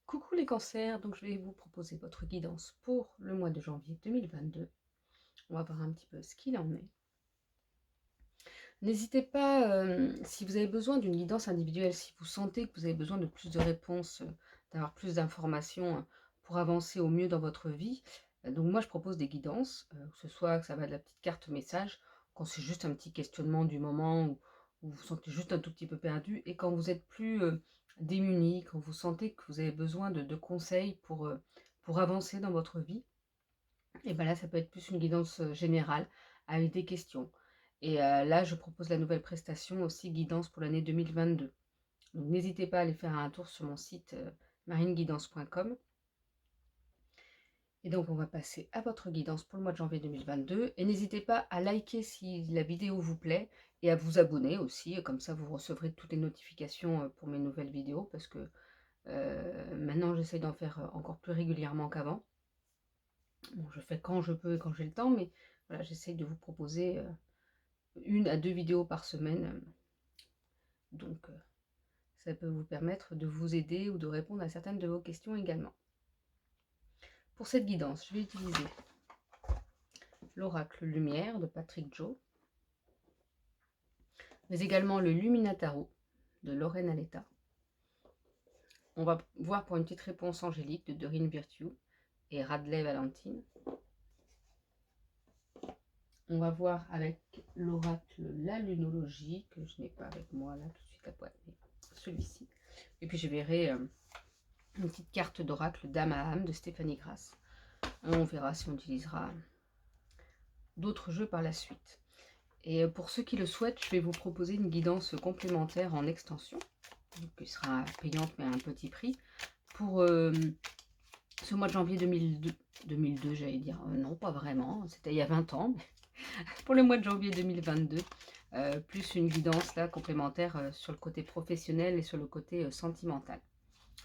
Coucou les cancers, donc je vais vous proposer votre guidance pour le mois de janvier 2022. On va voir un petit peu ce qu'il en est. N'hésitez pas, si vous avez besoin d'une guidance individuelle, si vous sentez que vous avez besoin de plus de réponses, d'avoir plus d'informations pour avancer au mieux dans votre vie. Donc moi je propose des guidances, que ce soit que ça va de la petite carte message, quand c'est juste un petit questionnement du moment où vous vous sentez juste un tout petit peu perdu, et quand vous êtes plus démuni, quand vous sentez que vous avez besoin de conseils pour avancer dans votre vie. Et ben là, ça peut être plus une guidance, générale avec des questions. Et là, je propose la nouvelle prestation aussi, guidance pour l'année 2022. Donc n'hésitez pas à aller faire un tour sur mon site, marineguidance.com. Et donc on va passer à votre guidance pour le mois de janvier 2022. Et n'hésitez pas à liker si la vidéo vous plaît et à vous abonner aussi, comme ça vous recevrez toutes les notifications, pour mes nouvelles vidéos, parce que, maintenant j'essaie d'en faire, encore plus régulièrement qu'avant. Bon, je fais quand je peux et quand j'ai le temps, mais voilà, j'essaie de vous proposer, 1 à 2 vidéos par semaine, donc ça peut vous permettre de vous aider ou de répondre à certaines de vos questions également. Pour cette guidance, je vais utiliser l'oracle lumière de Patrick Joe, mais également le Luminataro de Lorraine Aletta. On va voir pour une petite réponse angélique de Doreen Virtue et Radley Valentine. On va voir avec l'oracle la lunologie, que je n'ai pas avec moi là tout de suite à pointe, mais celui-ci. Et puis je verrai une petite carte d'oracle d'âme à âme de Stéphanie Grasse. On verra si on utilisera d'autres jeux par la suite. Et pour ceux qui le souhaitent, je vais vous proposer une guidance complémentaire en extension, qui sera payante mais à un petit prix, pour ce mois de janvier 2002. 2002, j'allais dire, non pas vraiment, c'était il y a 20 ans, mais pour le mois de janvier 2022, plus une guidance là complémentaire sur le côté professionnel et sur le côté sentimental.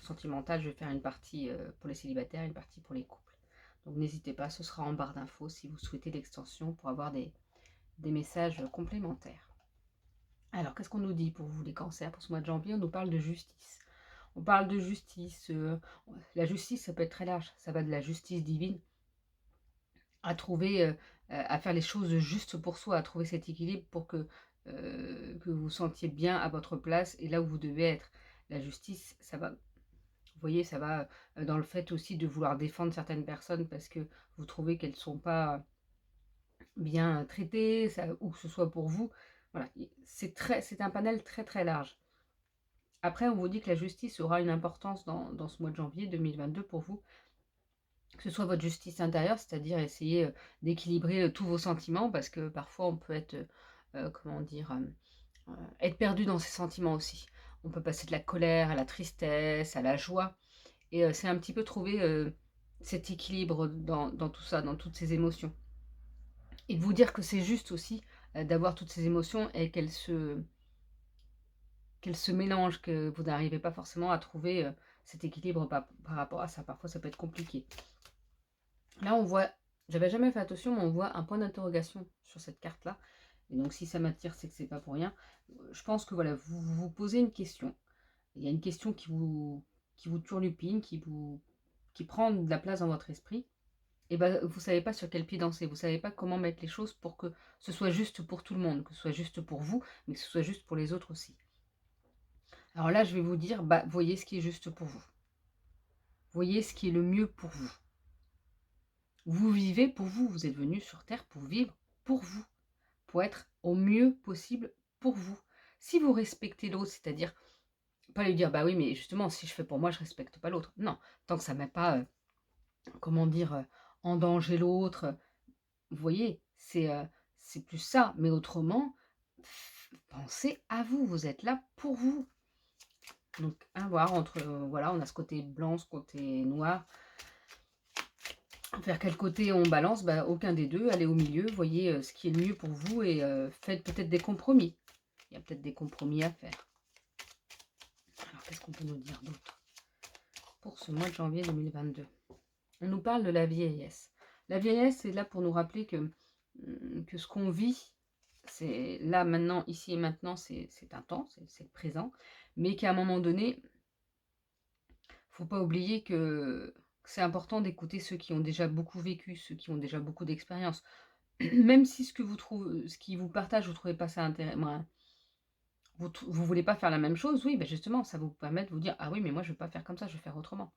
Sentimental, je vais faire une partie pour les célibataires, une partie pour les couples. Donc n'hésitez pas, ce sera en barre d'infos si vous souhaitez l'extension pour avoir des messages complémentaires. Alors, qu'est-ce qu'on nous dit pour vous les cancers pour ce mois de janvier? On nous parle de justice. On parle de justice. La justice, ça peut être très large. Ça va de la justice divine à trouver, à faire les choses justes pour soi, à trouver cet équilibre pour que vous vous sentiez bien à votre place et là où vous devez être. La justice, ça va, vous voyez, ça va dans le fait aussi de vouloir défendre certaines personnes parce que vous trouvez qu'elles ne sont pas bien traitées, ça, ou que ce soit pour vous. Voilà, c'est un panel très très large. Après, on vous dit que la justice aura une importance dans ce mois de janvier 2022 pour vous, que ce soit votre justice intérieure, c'est-à-dire essayer d'équilibrer tous vos sentiments, parce que parfois on peut être, comment dire, être perdu dans ses sentiments aussi. On peut passer de la colère à la tristesse, à la joie, et c'est un petit peu trouver cet équilibre dans tout ça, dans toutes ces émotions. Et de vous dire que c'est juste aussi d'avoir toutes ces émotions et qu'elles se mélangent, que vous n'arrivez pas forcément à trouver cet équilibre par rapport à ça. Parfois, ça peut être compliqué. Là, on voit, j'avais jamais fait attention, mais on voit un point d'interrogation sur cette carte-là. Et donc, si ça m'attire, c'est que c'est pas pour rien. Je pense que voilà, vous vous posez une question. Il y a une question qui vous turlupine, qui prend de la place dans votre esprit. Et ben, vous savez pas sur quel pied danser. Vous savez pas comment mettre les choses pour que ce soit juste pour tout le monde, que ce soit juste pour vous, mais que ce soit juste pour les autres aussi. Alors là, je vais vous dire, bah, voyez ce qui est juste pour vous. Voyez ce qui est le mieux pour vous. Vous vivez pour vous. Vous êtes venu sur Terre pour vivre pour vous, pour être au mieux possible pour vous. Si vous respectez l'autre, c'est-à-dire pas lui dire, bah oui, mais justement, si je fais pour moi, je respecte pas l'autre. Non, tant que ça ne met pas, comment dire, en danger l'autre. Vous voyez, c'est plus ça. Mais autrement, pensez à vous. Vous êtes là pour vous. Donc, à voir entre, voilà, on a ce côté blanc, ce côté noir. Vers quel côté on balance? Bah, aucun des deux. Allez au milieu, voyez ce qui est le mieux pour vous et faites peut-être des compromis. Il y a peut-être des compromis à faire. Alors, qu'est-ce qu'on peut nous dire d'autre pour ce mois de janvier 2022? On nous parle de la vieillesse. La vieillesse, c'est là pour nous rappeler que ce qu'on vit, c'est là, maintenant, ici et maintenant, c'est un temps, c'est le présent, mais qu'à un moment donné, faut pas oublier que c'est important d'écouter ceux qui ont déjà beaucoup vécu, ceux qui ont déjà beaucoup d'expérience. Même si ce qu'ils vous partagent, vous trouvez pas ça intéressant, vous voulez pas faire la même chose, oui, ben justement, ça vous permet de vous dire: «Ah oui, mais moi je vais pas faire comme ça, je vais faire autrement».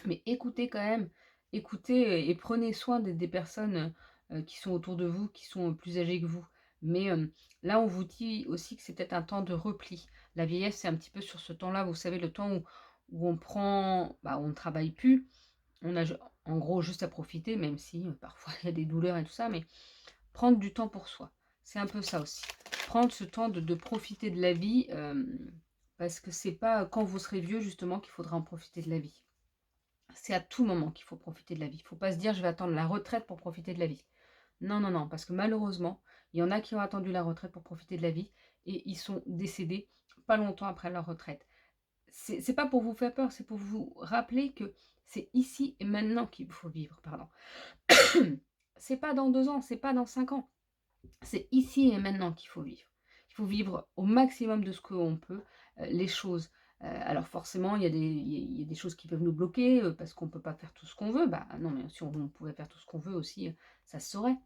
Mais écoutez quand même, écoutez, et prenez soin des personnes, qui sont autour de vous, qui sont, plus âgées que vous. Mais, là, on vous dit aussi que c'est peut-être un temps de repli. La vieillesse, c'est un petit peu sur ce temps-là, vous savez, le temps où on prend bah, on ne travaille plus, on a en gros juste à profiter, même si, parfois il y a des douleurs et tout ça, mais prendre du temps pour soi. C'est un peu ça aussi. Prendre ce temps de profiter de la vie, parce que c'est pas quand vous serez vieux justement qu'il faudra en profiter de la vie. C'est à tout moment qu'il faut profiter de la vie. Il ne faut pas se dire: «Je vais attendre la retraite pour profiter de la vie». Non, non, non, parce que malheureusement, il y en a qui ont attendu la retraite pour profiter de la vie et ils sont décédés pas longtemps après leur retraite. C'est pas pour vous faire peur, c'est pour vous rappeler que c'est ici et maintenant qu'il faut vivre, pardon. C'est pas dans 2 ans, c'est pas dans 5 ans, c'est ici et maintenant qu'il faut vivre. Il faut vivre au maximum de ce qu'on peut, les choses. Alors forcément, il y a des choses qui peuvent nous bloquer, parce qu'on ne peut pas faire tout ce qu'on veut. Bah, non, mais si on pouvait faire tout ce qu'on veut aussi, ça se saurait.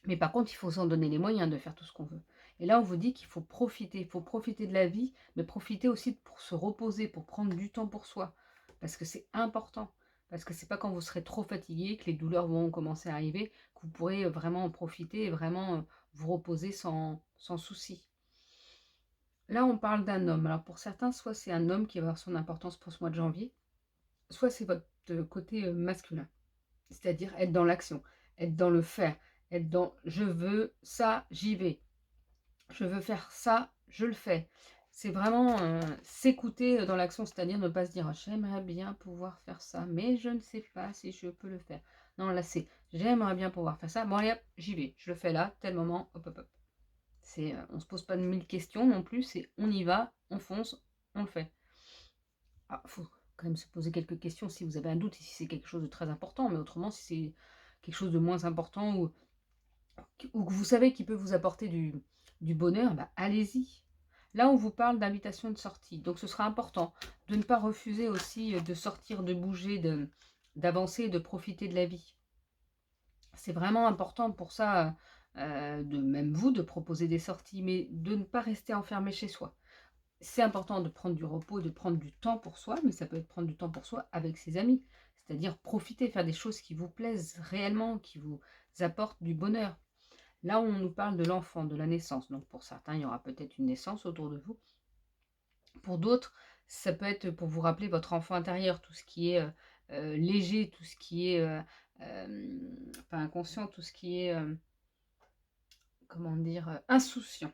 Mais par contre, il faut s'en donner les moyens de faire tout ce qu'on veut. Et là, on vous dit qu'il il faut profiter de la vie, mais profiter aussi pour se reposer, pour prendre du temps pour soi. Parce que c'est important. Parce que c'est pas quand vous serez trop fatigué, que les douleurs vont commencer à arriver, que vous pourrez vraiment en profiter et vraiment vous reposer sans souci. Là, on parle d'un homme. Alors pour certains, soit c'est un homme qui va avoir son importance pour ce mois de janvier, soit c'est votre côté masculin. C'est-à-dire être dans l'action, être dans le faire, être dans je veux ça, j'y vais. Je veux faire ça, je le fais. C'est vraiment, s'écouter, dans l'action, c'est-à-dire ne pas se dire: «J'aimerais bien pouvoir faire ça, mais je ne sais pas si je peux le faire». Non, là, c'est: «J'aimerais bien pouvoir faire ça. Bon allez hop, j'y vais. Je le fais là, tel moment, hop, hop, hop». C'est, on se pose pas de 1000 questions non plus, c'est on y va, on fonce, on le fait. Ah, faut quand même se poser quelques questions si vous avez un doute et si c'est quelque chose de très important, mais autrement, si c'est quelque chose de moins important ou que vous savez qui peut vous apporter du bonheur, bah, allez-y. Là, on vous parle d'invitation de sortie, donc ce sera important de ne pas refuser aussi, de sortir, de bouger, d'avancer, de profiter de la vie. C'est vraiment important pour ça, de même vous, de proposer des sorties, mais de ne pas rester enfermé chez soi. C'est important de prendre du repos, de prendre du temps pour soi, mais ça peut être prendre du temps pour soi avec ses amis. C'est-à-dire profiter, faire des choses qui vous plaisent réellement, qui vous apportent du bonheur. Là, on nous parle de l'enfant, de la naissance. Donc pour certains, il y aura peut-être une naissance autour de vous. Pour d'autres, ça peut être pour vous rappeler votre enfant intérieur, tout ce qui est léger, tout ce qui est pas inconscient, tout ce qui est, comment dire, insouciant.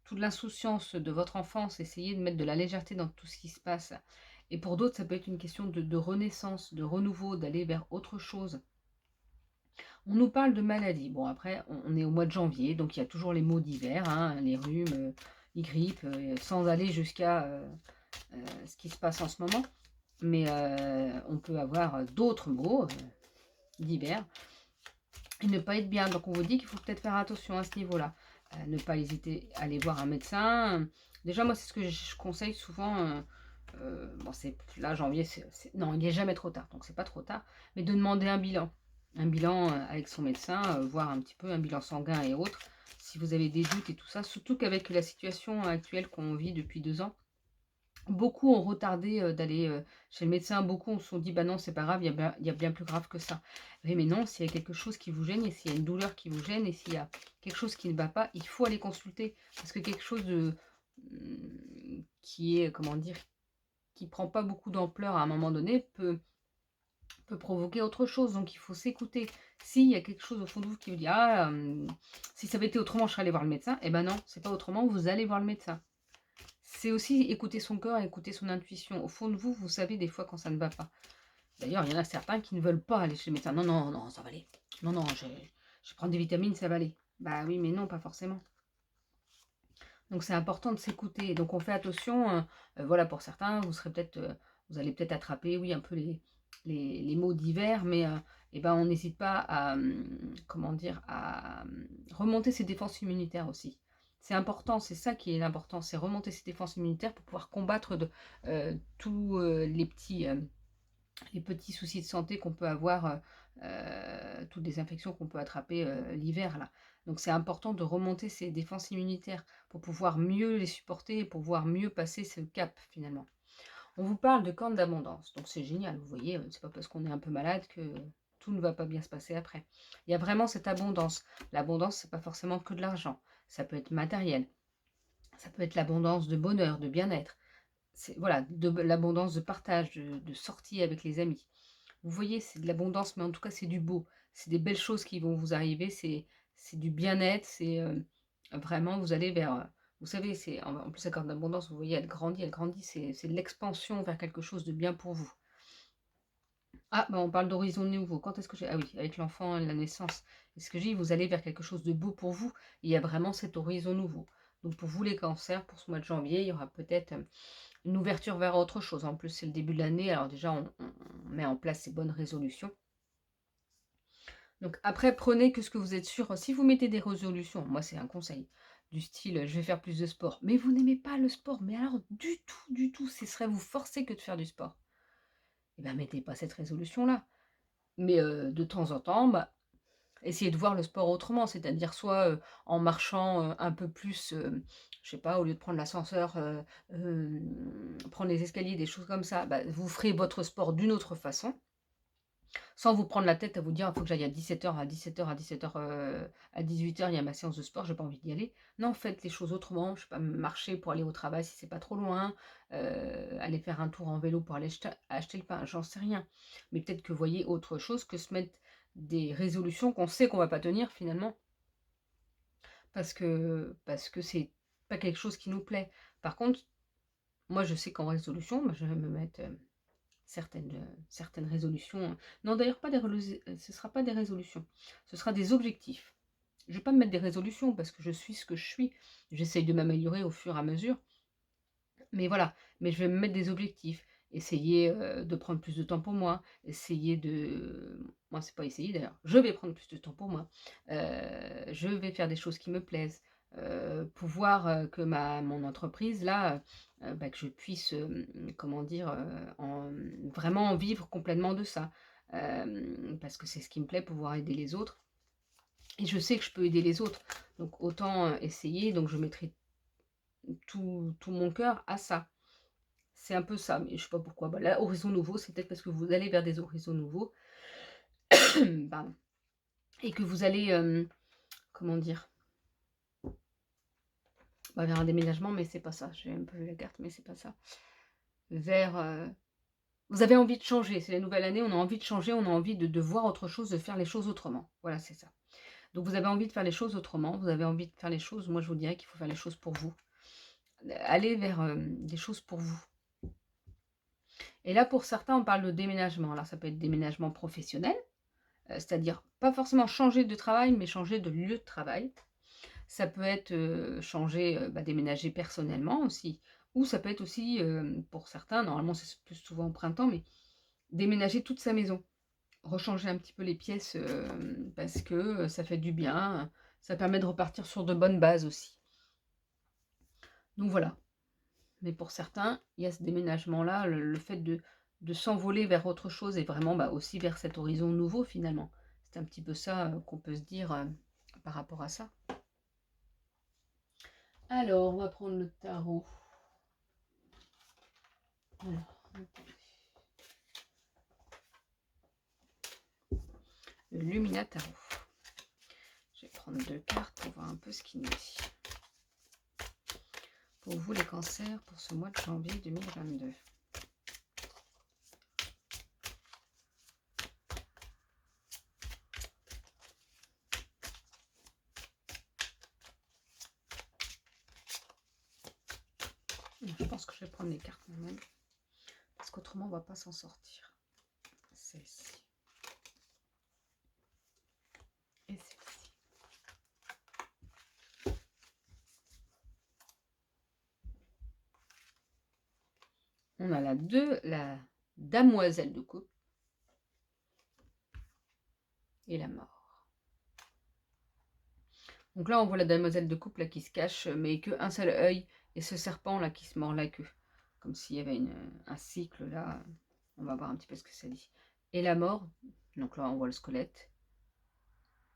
Toute l'insouciance de votre enfance, essayez de mettre de la légèreté dans tout ce qui se passe. Et pour d'autres, ça peut être une question de renaissance, de renouveau, d'aller vers autre chose. On nous parle de maladies. Bon, après, on est au mois de janvier, donc il y a toujours les maux d'hiver, hein, les rhumes, les grippes, sans aller jusqu'à ce qui se passe en ce moment. Mais on peut avoir d'autres maux d'hiver et ne pas être bien. Donc on vous dit qu'il faut peut-être faire attention à ce niveau-là. Ne pas hésiter à aller voir un médecin. Déjà, moi, c'est ce que je conseille souvent. Bon, c'est là, janvier, non, il n'est jamais trop tard, donc c'est pas trop tard. Mais de demander un bilan. Un bilan avec son médecin, voir un petit peu un bilan sanguin et autres. Si vous avez des doutes et tout ça, surtout qu'avec la situation actuelle qu'on vit depuis 2 ans, beaucoup ont retardé, d'aller, chez le médecin. Beaucoup se sont dit: «Bah non, c'est pas grave, il y a bien plus grave que ça». Oui, mais non, s'il y a quelque chose qui vous gêne et s'il y a une douleur qui vous gêne et s'il y a quelque chose qui ne va pas, il faut aller consulter. Parce que quelque chose qui est, comment dire? Qui prend pas beaucoup d'ampleur à un moment donné peut provoquer autre chose. Donc il faut s'écouter. S'il y a quelque chose au fond de vous qui vous dit: «Ah, si ça avait été autrement, je serais allé voir le médecin». Eh ben non, c'est pas autrement, vous allez voir le médecin. C'est aussi écouter son corps, écouter son intuition. Au fond de vous, vous savez des fois quand ça ne va pas. D'ailleurs, il y en a certains qui ne veulent pas aller chez le médecin. «Non, non, non, ça va aller. Non, non, je vais prendre des vitamines, ça va aller». Bah oui, mais non, pas forcément. Donc c'est important de s'écouter. Donc on fait attention, voilà, pour certains, vous allez peut-être attraper, oui, un peu les maux d'hiver, mais et ben, on n'hésite pas à, comment dire? À remonter ses défenses immunitaires aussi. C'est important, c'est ça qui est important, c'est remonter ses défenses immunitaires pour pouvoir combattre tous les petits soucis de santé qu'on peut avoir, toutes les infections qu'on peut attraper, l'hiver là. Donc c'est important de remonter ses défenses immunitaires pour pouvoir mieux les supporter et pouvoir mieux passer ce cap finalement. On vous parle de cornes d'abondance, donc c'est génial, vous voyez, c'est pas parce qu'on est un peu malade que tout ne va pas bien se passer après. Il y a vraiment cette abondance. L'abondance, c'est pas forcément que de l'argent, ça peut être matériel, ça peut être l'abondance de bonheur, de bien-être. C'est voilà, de l'abondance de partage, de sortie avec les amis. Vous voyez, c'est de l'abondance, mais en tout cas, c'est du beau. C'est des belles choses qui vont vous arriver, c'est du bien-être, c'est, vraiment vous allez vers, vous savez, c'est en plus la corde d'abondance, vous voyez, elle grandit, c'est de l'expansion vers quelque chose de bien pour vous. Ah, bah, on parle d'horizon nouveau. Quand est-ce que j'ai ah oui, avec l'enfant, la naissance. Est-ce que j'ai dit, vous allez vers quelque chose de beau pour vous. Il y a vraiment cet horizon nouveau. Donc pour vous les cancers, pour ce mois de janvier, il y aura peut-être, une ouverture vers autre chose. En plus, c'est le début de l'année, alors déjà on met en place ces bonnes résolutions. Donc après, prenez que ce que vous êtes sûr. Si vous mettez des résolutions, moi c'est un conseil, du style je vais faire plus de sport, mais vous n'aimez pas le sport, mais alors du tout, ce serait vous forcer que de faire du sport. Eh bien, mettez pas cette résolution-là. Mais de temps en temps, bah, essayez de voir le sport autrement, c'est-à-dire soit en marchant un peu plus, je sais pas, au lieu de prendre l'ascenseur, prendre les escaliers, des choses comme ça, bah, vous ferez votre sport d'une autre façon. Sans vous prendre la tête à vous dire: «Il faut que j'aille à 17h, à 17h, à 17h, à 18h, il y a ma séance de sport, j'ai pas envie d'y aller». Non, faites les choses autrement, je sais pas, marcher pour aller au travail si c'est pas trop loin, aller faire un tour en vélo pour aller acheter le pain, j'en sais rien. Mais peut-être que vous voyez autre chose que se mettre des résolutions qu'on sait qu'on va pas tenir finalement, parce que c'est pas quelque chose qui nous plaît. Par contre, moi je sais qu'en résolution, bah, je vais me mettre, certaines résolutions, non d'ailleurs pas des ce ne sera pas des résolutions, ce sera des objectifs. Je ne vais pas me mettre des résolutions parce que je suis ce que je suis. J'essaye de m'améliorer au fur et à mesure, mais voilà, mais je vais me mettre des objectifs. Essayer, de prendre plus de temps pour moi, essayer de moi c'est pas essayer d'ailleurs, je vais prendre plus de temps pour moi. Je vais faire des choses qui me plaisent, pouvoir, que mon entreprise là, bah, que je puisse, comment dire? Vraiment en vivre complètement de ça. Parce que c'est ce qui me plaît, pouvoir aider les autres et je sais que je peux aider les autres, donc autant, essayer, donc je mettrai tout mon cœur à ça. C'est un peu ça, mais je sais pas pourquoi. Bah, là, horizon nouveau, c'est peut-être parce que vous allez vers des horizons nouveaux, pardon, et que vous allez, comment dire? Bah, vers un déménagement, mais c'est pas ça. J'ai un peu vu la carte, mais c'est pas ça. Vers, vous avez envie de changer, c'est la nouvelle année, on a envie de changer, on a envie de voir autre chose, de faire les choses autrement. Voilà, c'est ça. Donc vous avez envie de faire les choses autrement, vous avez envie de faire les choses, moi je vous dirais qu'il faut faire les choses pour vous. Aller vers, des choses pour vous. Et là, pour certains, on parle de déménagement. Alors ça peut être déménagement professionnel, c'est-à-dire pas forcément changer de travail, mais changer de lieu de travail. Ça peut être, changer, bah, déménager personnellement aussi, ou ça peut être aussi, pour certains, normalement c'est plus souvent au printemps, mais déménager toute sa maison. Rechanger un petit peu les pièces, parce que, ça fait du bien, ça permet de repartir sur de bonnes bases aussi. Donc voilà. Mais pour certains, il y a ce déménagement-là, le fait de s'envoler vers autre chose et vraiment, bah, aussi vers cet horizon nouveau finalement. C'est un petit peu ça, qu'on peut se dire, par rapport à ça. Alors, on va prendre le tarot. Alors, attendez. Le Lumina Tarot. Je vais prendre 2 cartes pour voir un peu ce qu'il nous dit. Pour vous les cancers, pour ce mois de janvier 2022. Je pense que je vais prendre les cartes moi-même, parce qu'autrement on ne va pas s'en sortir. Celle-ci. Et celle-ci. On a la damoiselle de coupe et la mort. Donc là, on voit la demoiselle de coupe là, qui se cache, mais qu'un seul œil, et ce serpent là qui se mord la queue. Comme s'il y avait un cycle là. On va voir un petit peu ce que ça dit. Et la mort, donc là on voit le squelette.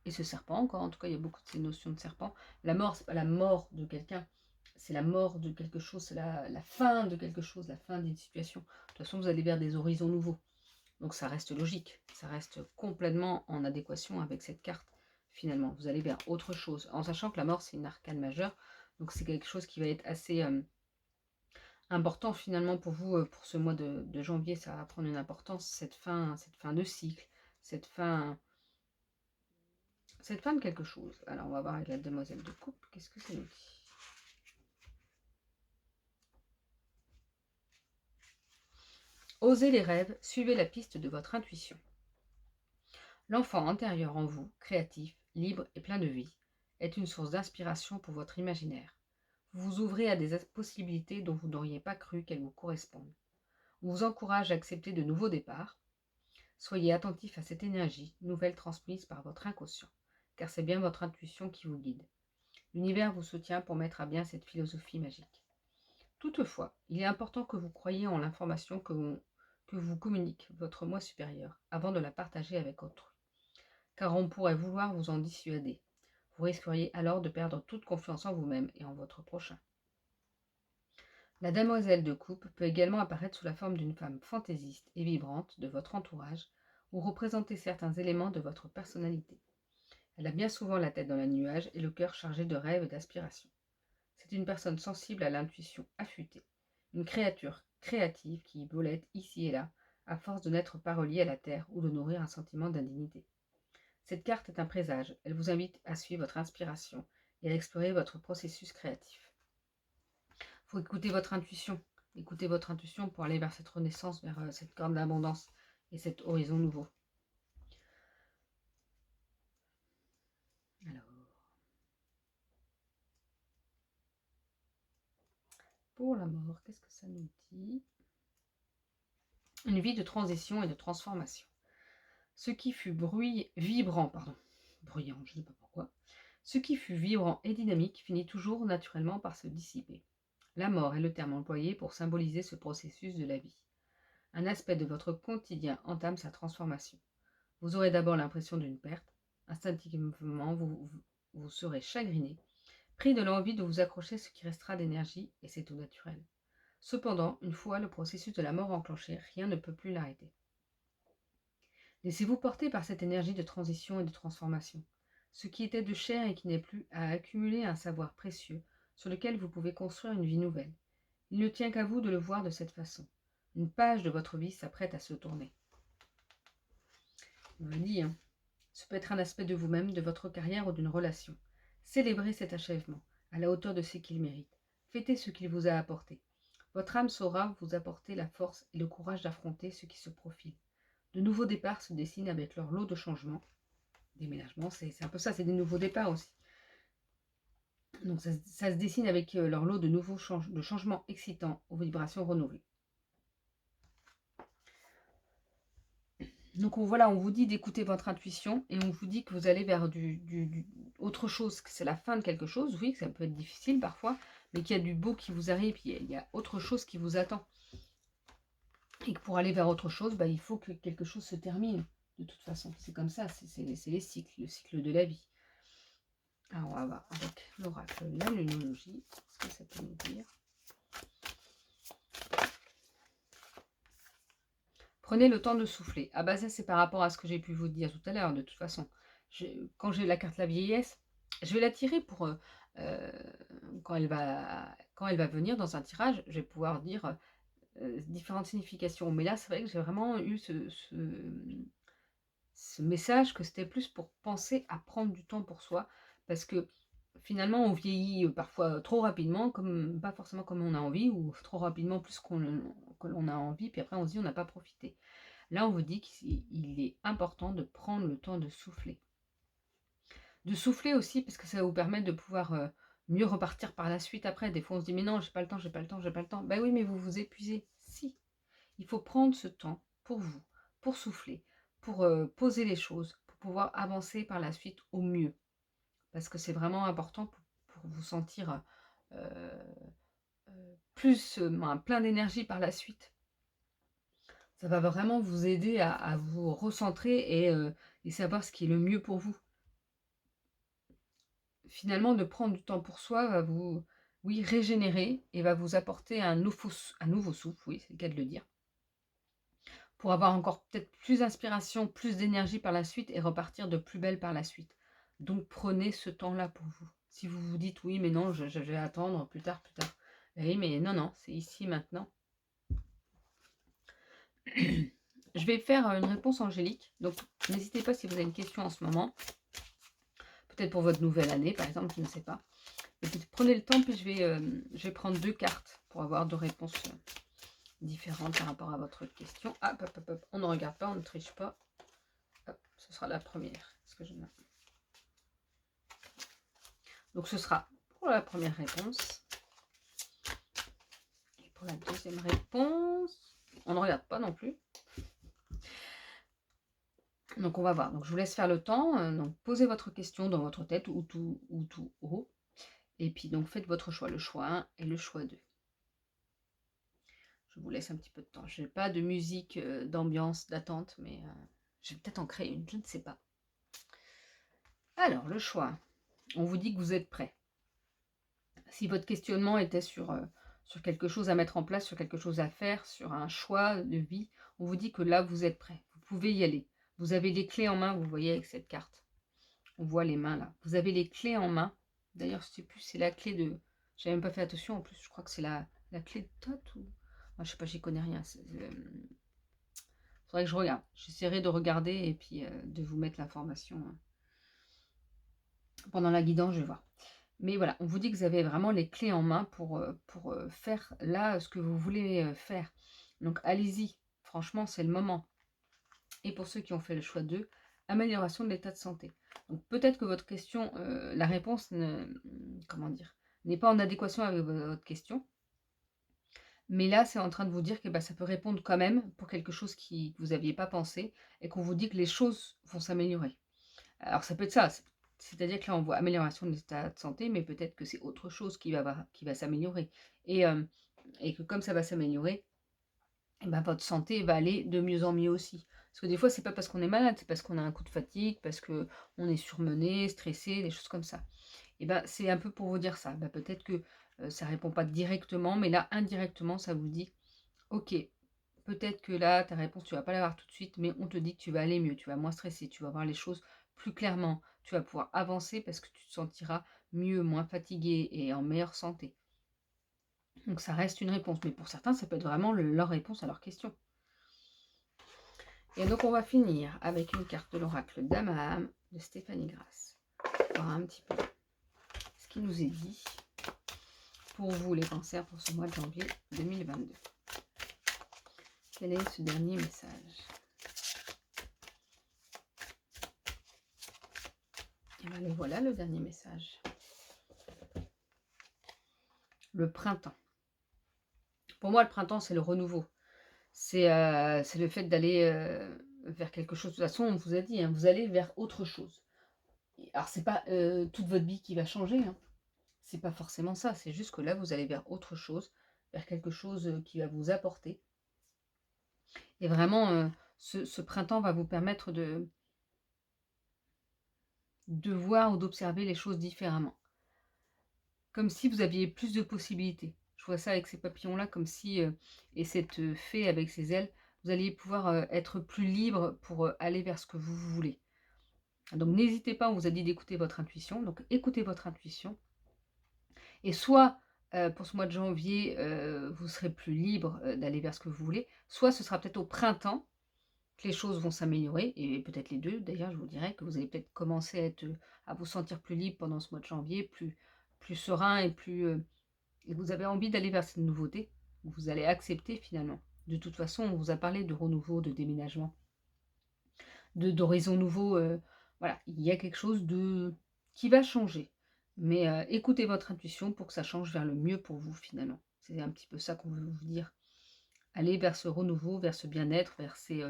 Et ce serpent encore, en tout cas il y a beaucoup de ces notions de serpent. La mort, c'est pas la mort de quelqu'un, c'est la mort de quelque chose, c'est la fin de quelque chose, la fin d'une situation. De toute façon, vous allez vers des horizons nouveaux. Donc ça reste logique, ça reste complètement en adéquation avec cette carte. Finalement, vous allez vers autre chose, en sachant que la mort, c'est une arcane majeure. Donc c'est quelque chose qui va être assez important finalement pour vous, pour ce mois de janvier. Ça va prendre une importance, cette fin de cycle, cette fin de quelque chose. Alors on va voir avec la demoiselle de coupe, qu'est-ce que ça nous dit? Osez les rêves, suivez la piste de votre intuition. L'enfant intérieur en vous, créatif, libre et plein de vie, est une source d'inspiration pour votre imaginaire. Vous vous ouvrez à des possibilités dont vous n'auriez pas cru qu'elles vous correspondent. On vous encourage à accepter de nouveaux départs. Soyez attentif à cette énergie nouvelle transmise par votre inconscient, car c'est bien votre intuition qui vous guide. L'univers vous soutient pour mettre à bien cette philosophie magique. Toutefois, il est important que vous croyiez en l'information que vous communique votre moi supérieur avant de la partager avec autrui, car on pourrait vouloir vous en dissuader. Vous risqueriez alors de perdre toute confiance en vous-même et en votre prochain. La demoiselle de coupe peut également apparaître sous la forme d'une femme fantaisiste et vibrante de votre entourage ou représenter certains éléments de votre personnalité. Elle a bien souvent la tête dans les nuages et le cœur chargé de rêves et d'aspirations. C'est une personne sensible à l'intuition affûtée, une créature créative qui bolette ici et là, à force de n'être pas reliée à la terre ou de nourrir un sentiment d'indignité. Cette carte est un présage, elle vous invite à suivre votre inspiration et à explorer votre processus créatif. Il faut écouter votre intuition pour aller vers cette renaissance, vers cette corde d'abondance et cet horizon nouveau. Alors, pour la mort, qu'est-ce que ça nous dit? Une vie de transition et de transformation. Ce qui fut bruyant, je ne sais pas pourquoi, ce qui fut vibrant et dynamique finit toujours naturellement par se dissiper. La mort est le terme employé pour symboliser ce processus de la vie. Un aspect de votre quotidien entame sa transformation. Vous aurez d'abord l'impression d'une perte. Instinctivement, vous serez chagriné, pris de l'envie de vous accrocher à ce qui restera d'énergie, et c'est tout naturel. Cependant, une fois le processus de la mort enclenché, rien ne peut plus l'arrêter. Laissez-vous porter par cette énergie de transition et de transformation. Ce qui était de chair et qui n'est plus a accumulé un savoir précieux sur lequel vous pouvez construire une vie nouvelle. Il ne tient qu'à vous de le voir de cette façon. Une page de votre vie s'apprête à se tourner. On le dit, ce peut être un aspect de vous-même, de votre carrière ou d'une relation. Célébrez cet achèvement, à la hauteur de ce qu'il mérite. Fêtez ce qu'il vous a apporté. Votre âme saura vous apporter la force et le courage d'affronter ce qui se profile. De nouveaux départs se dessinent avec leur lot de changements. Déménagement, c'est un peu ça, c'est des nouveaux départs aussi. Donc ça se dessine avec leur lot de nouveaux changements excitants aux vibrations renouvelées. Donc voilà, on vous dit d'écouter votre intuition et on vous dit que vous allez vers autre chose, que c'est la fin de quelque chose. Oui, que ça peut être difficile parfois, mais qu'il y a du beau qui vous arrive, il y a autre chose qui vous attend. Et que pour aller vers autre chose, il faut que quelque chose se termine. De toute façon, c'est comme ça, c'est les cycles, le cycle de la vie. Alors on va voir avec l'oracle, la lunologie, ce que ça peut nous dire. Prenez le temps de souffler. Ah ça c'est par rapport à ce que j'ai pu vous dire tout à l'heure, de toute façon. Quand j'ai la carte la vieillesse, je vais la tirer pour quand elle va venir dans un tirage, je vais pouvoir dire différentes significations. Mais là, c'est vrai que j'ai vraiment eu ce message que c'était plus pour penser à prendre du temps pour soi, parce que finalement on vieillit parfois trop rapidement, pas forcément comme on a envie, ou trop rapidement plus que l'on a envie, puis après on se dit on n'a pas profité. Là on vous dit qu'il est important de prendre le temps de souffler. De souffler aussi parce que ça va vous permettre de pouvoir mieux repartir par la suite après. Des fois on se dit mais non, j'ai pas le temps, j'ai pas le temps, j'ai pas le temps. Ben oui, mais vous vous épuisez. Si, il faut prendre ce temps pour vous, pour souffler, pour poser les choses, pour pouvoir avancer par la suite au mieux. parce que c'est vraiment important pour vous sentir euh, plus plein d'énergie par la suite. Ça va vraiment vous aider à vous recentrer et savoir ce qui est le mieux pour vous. Finalement, de prendre du temps pour soi va vous, oui, régénérer et va vous apporter un nouveau souffle, oui, c'est le cas de le dire, pour avoir encore peut-être plus d'inspiration, plus d'énergie par la suite et repartir de plus belle par la suite. Donc prenez ce temps-là pour vous. Si vous vous dites oui, mais non, je vais attendre plus tard, plus tard. Oui, mais non, non, c'est ici, maintenant. Je vais faire une réponse angélique. Donc n'hésitez pas si vous avez une question en ce moment. Peut-être pour votre nouvelle année, par exemple, je ne sais pas. Et puis, prenez le temps, puis je vais prendre 2 cartes pour avoir 2 réponses différentes par rapport à votre question. Hop, hop, hop, hop. On ne regarde pas, on ne triche pas. Hop, ce sera la première. Donc ce sera pour la première réponse. Et pour la deuxième réponse, on ne regarde pas non plus. Donc on va voir. Donc je vous laisse faire le temps. Donc posez votre question dans votre tête ou tout haut. Et puis donc faites votre choix, le choix 1 et le choix 2. Je vous laisse un petit peu de temps. Je n'ai pas de musique d'ambiance, d'attente, mais je vais peut-être en créer une, je ne sais pas. Alors, le choix. On vous dit que vous êtes prêt. Si votre questionnement était sur quelque chose à mettre en place, sur quelque chose à faire, sur un choix de vie, on vous dit que là, vous êtes prêt. Vous pouvez y aller. Vous avez les clés en main, vous voyez avec cette carte. On voit les mains là. Vous avez les clés en main. D'ailleurs, je ne sais plus, c'est la clé de... J'avais même pas fait attention, en plus, je crois que c'est la clé de Thoth ou... Moi, je sais pas, j'y connais rien. Faudrait que je regarde. J'essaierai de regarder et puis de vous mettre l'information. Pendant la guidance, je vais voir. Mais voilà, on vous dit que vous avez vraiment les clés en main pour faire là ce que vous voulez faire. Donc allez-y, franchement, c'est le moment. Et pour ceux qui ont fait le choix 2, amélioration de l'état de santé. Donc peut-être que votre question, la réponse n'est pas en adéquation avec votre question. Mais là, c'est en train de vous dire que ça peut répondre quand même pour quelque chose que vous n'aviez pas pensé et qu'on vous dit que les choses vont s'améliorer. Alors ça peut être ça, c'est-à-dire que là on voit amélioration de l'état de santé, mais peut-être que c'est autre chose qui va s'améliorer. Et que comme ça va s'améliorer, votre santé va aller de mieux en mieux aussi. Parce que des fois, c'est pas parce qu'on est malade, c'est parce qu'on a un coup de fatigue, parce qu'on est surmené, stressé, des choses comme ça. C'est un peu pour vous dire ça. Peut-être que ça répond pas directement, mais là, indirectement, ça vous dit, ok, peut-être que là, ta réponse, tu vas pas l'avoir tout de suite, mais on te dit que tu vas aller mieux, tu vas moins stresser, tu vas voir les choses plus clairement, tu vas pouvoir avancer parce que tu te sentiras mieux, moins fatigué et en meilleure santé. Donc ça reste une réponse, mais pour certains, ça peut être vraiment leur réponse à leur question. Et donc on va finir avec une carte de l'oracle Dame à âme de Stéphanie Grasse. On va voir un petit peu ce qui nous est dit pour vous les cancers pour ce mois de janvier 2022. Quel est ce dernier message? Et le voilà, le dernier message. Le printemps. Pour moi, le printemps, c'est le renouveau. C'est le fait d'aller vers quelque chose. De toute façon, on vous a dit, hein, vous allez vers autre chose. Alors, c'est pas toute votre vie qui va changer. Hein. C'est pas forcément ça. C'est juste que là, vous allez vers autre chose, vers quelque chose qui va vous apporter. Et vraiment, ce printemps va vous permettre de voir ou d'observer les choses différemment. Comme si vous aviez plus de possibilités. Je vois ça avec ces papillons-là, comme si, et cette fée avec ses ailes, vous alliez pouvoir être plus libre pour aller vers ce que vous voulez. Donc n'hésitez pas, on vous a dit d'écouter votre intuition, donc écoutez votre intuition. Et soit pour ce mois de janvier, vous serez plus libre d'aller vers ce que vous voulez, soit ce sera peut-être au printemps que les choses vont s'améliorer, et peut-être les deux. D'ailleurs, je vous dirais que vous allez peut-être commencer à vous sentir plus libre pendant ce mois de janvier, plus serein et et vous avez envie d'aller vers cette nouveauté. Vous allez accepter finalement. De toute façon, on vous a parlé de renouveau, de déménagement, d'horizons nouveaux. Voilà, il y a quelque chose qui va changer. Mais écoutez votre intuition pour que ça change vers le mieux pour vous finalement. C'est un petit peu ça qu'on veut vous dire. Allez vers ce renouveau, vers ce bien-être, vers ces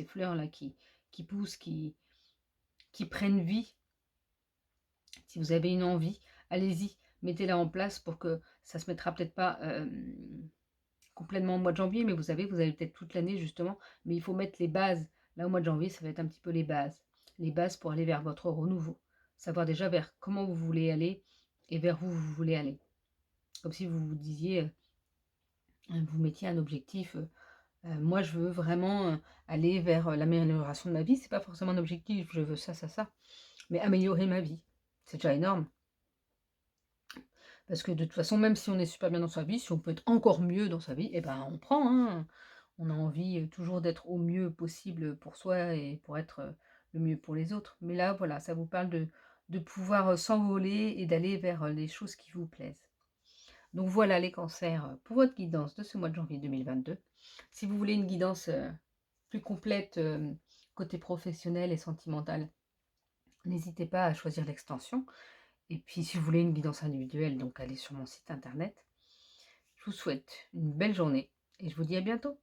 fleurs-là qui poussent, qui prennent vie. Si vous avez une envie, allez-y, mettez-la en place pour que ça se mettra peut-être pas complètement au mois de janvier, mais vous avez peut-être toute l'année justement, mais il faut mettre les bases. Là, au mois de janvier, ça va être un petit peu les bases pour aller vers votre renouveau. Savoir déjà vers comment vous voulez aller et vers où vous voulez aller. Comme si vous vous disiez, vous mettiez un objectif, moi je veux vraiment aller vers l'amélioration de ma vie. C'est pas forcément un objectif, je veux ça, ça, ça, mais améliorer ma vie. C'est déjà énorme. Parce que de toute façon, même si on est super bien dans sa vie, si on peut être encore mieux dans sa vie, eh ben on prend, hein. On a envie toujours d'être au mieux possible pour soi et pour être le mieux pour les autres. Mais là, voilà, ça vous parle de pouvoir s'envoler et d'aller vers les choses qui vous plaisent. Donc voilà les cancers pour votre guidance de ce mois de janvier 2022. Si vous voulez une guidance plus complète côté professionnel et sentimental, n'hésitez pas à choisir l'extension. Et puis si vous voulez une guidance individuelle, donc allez sur mon site internet. Je vous souhaite une belle journée et je vous dis à bientôt.